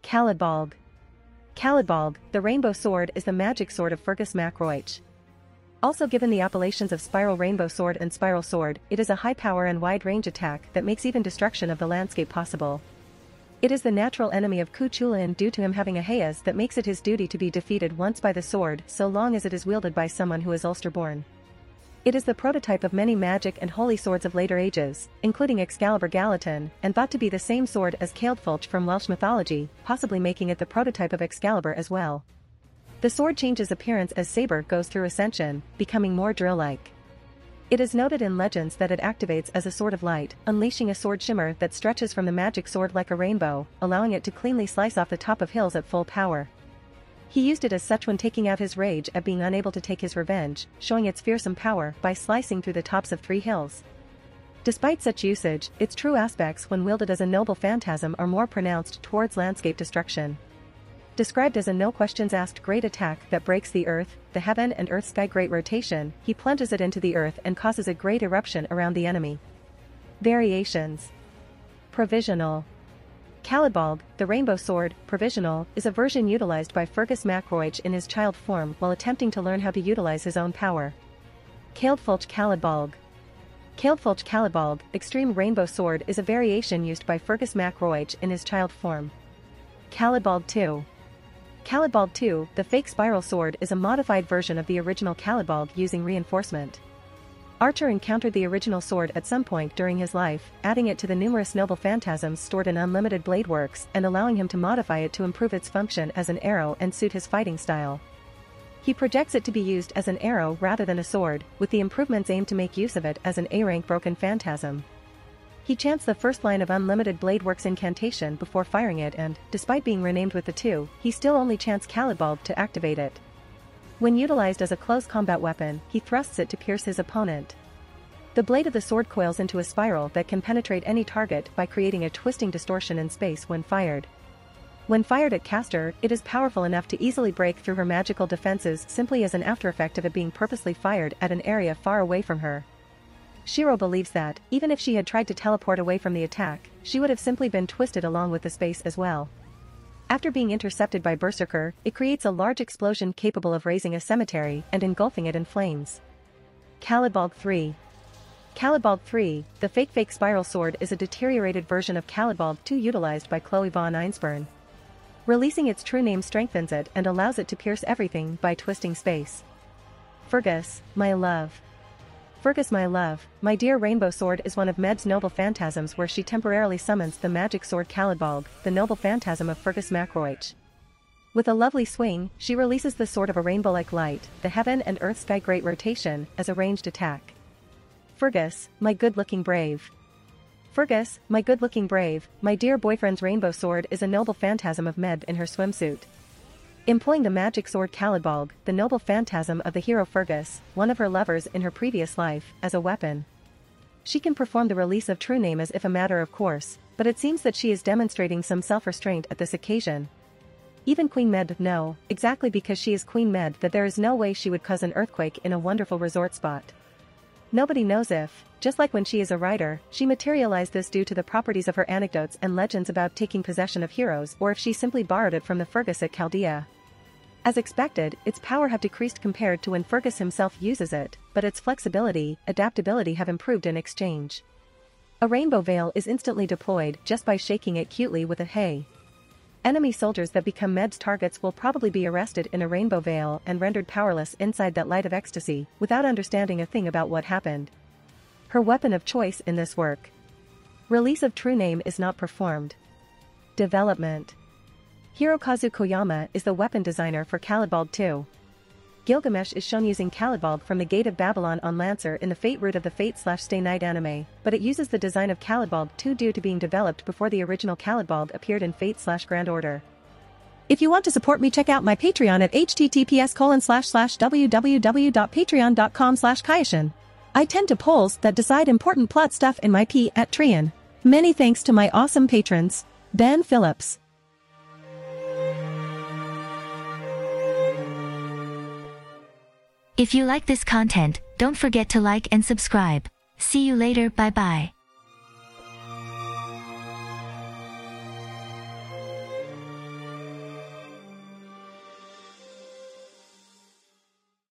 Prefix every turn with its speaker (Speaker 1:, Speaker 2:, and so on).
Speaker 1: Caladbolg. Caladbolg, the rainbow sword, is the magic sword of Fergus mac Roich. Also given the appellations of Spiral Rainbow Sword and Spiral Sword, it is a high power and wide range attack that makes even destruction of the landscape possible. It is the natural enemy of Cu Chulainn due to him having a Hayaz that makes it his duty to be defeated once by the sword so long as it is wielded by someone who is Ulster-born. It is the prototype of many magic and holy swords of later ages, including Excalibur Gallatin, and thought to be the same sword as Cealdfulch from Welsh mythology, possibly making it the prototype of Excalibur as well. The sword changes appearance as Saber goes through ascension, becoming more drill-like. It is noted in legends that it activates as a sword of light, unleashing a sword shimmer that stretches from the magic sword like a rainbow, allowing it to cleanly slice off the top of hills at full power. He used it as such when taking out his rage at being unable to take his revenge, showing its fearsome power by slicing through the tops of 3 hills. Despite such usage, its true aspects when wielded as a noble phantasm are more pronounced towards landscape destruction. Described as a no-questions-asked great attack that breaks the earth, the heaven and earth-sky great rotation, he plunges it into the earth and causes a great eruption around the enemy. Variations. Provisional. Caladbolg, the rainbow sword, provisional, is a version utilized by Fergus mac Roich in his child form while attempting to learn how to utilize his own power. Cealdfulch Caladbolg. Cealdfulch Caladbolg, extreme rainbow sword, is a variation used by Fergus mac Roich in his child form. Caladbolg II. Caladbolg II, the fake spiral sword, is a modified version of the original Caladbolg using reinforcement. Archer encountered the original sword at some point during his life, adding it to the numerous noble phantasms stored in Unlimited Blade Works and allowing him to modify it to improve its function as an arrow and suit his fighting style. He projects it to be used as an arrow rather than a sword, with the improvements aimed to make use of it as an A-rank broken phantasm. He chants the first line of Unlimited Blade Works incantation before firing it and, despite being renamed with the 2, he still only chants Caladbolg to activate it. When utilized as a close combat weapon, he thrusts it to pierce his opponent. The blade of the sword coils into a spiral that can penetrate any target by creating a twisting distortion in space when fired. When fired at caster, it is powerful enough to easily break through her magical defenses simply as an aftereffect of it being purposely fired at an area far away from her. Shiro believes that, even if she had tried to teleport away from the attack, she would have simply been twisted along with the space as well. After being intercepted by Berserker, it creates a large explosion capable of raising a cemetery and engulfing it in flames. Caladbolg III. Caladbolg III, the fake spiral sword, is a deteriorated version of Caladbolg II utilized by Chloe von Einsburn. Releasing its true name strengthens it and allows it to pierce everything by twisting space. Fergus, my love. Fergus my love, my dear rainbow sword is one of Med's noble phantasms where she temporarily summons the magic sword Caladbolg, the noble phantasm of Fergus mac Roich. With a lovely swing, she releases the sword of a rainbow-like light, the heaven and earth sky great rotation, as a ranged attack. Fergus, my good-looking brave. Fergus, my good-looking brave, my dear boyfriend's rainbow sword is a noble phantasm of Med in her swimsuit. Employing the magic sword Caladbolg, the noble phantasm of the hero Fergus, one of her lovers in her previous life, as a weapon. She can perform the release of true name as if a matter of course, but it seems that she is demonstrating some self-restraint at this occasion. Even Queen Med know, exactly because she is Queen Med, that there is no way she would cause an earthquake in a wonderful resort spot. Nobody knows if, just like when she is a writer, she materialized this due to the properties of her anecdotes and legends about taking possession of heroes, or if she simply borrowed it from the Fergus at Chaldea. As expected, its power have decreased compared to when Fergus himself uses it, but its flexibility, adaptability have improved in exchange. A rainbow veil is instantly deployed just by shaking it cutely with a hay. Enemy soldiers that become Med's targets will probably be arrested in a rainbow veil and rendered powerless inside that light of ecstasy, without understanding a thing about what happened. Her weapon of choice in this work. Release of true name is not performed. Development. Hirokazu Koyama is the weapon designer for Caladbolg II. Gilgamesh is shown using Caladbolg from the Gate of Babylon on Lancer in the Fate route of the Fate/Stay Night anime, but it uses the design of Caladbolg II due to being developed before the original Caladbolg appeared in Fate/Grand Order. If you want to support me, check out my Patreon at https://www.patreon.com/Kaioshin. I tend to polls that decide important plot stuff in my P at Trian. Many thanks to my awesome patrons. Ben Phillips.
Speaker 2: If you like this content, don't forget to like and subscribe. See you later, bye bye.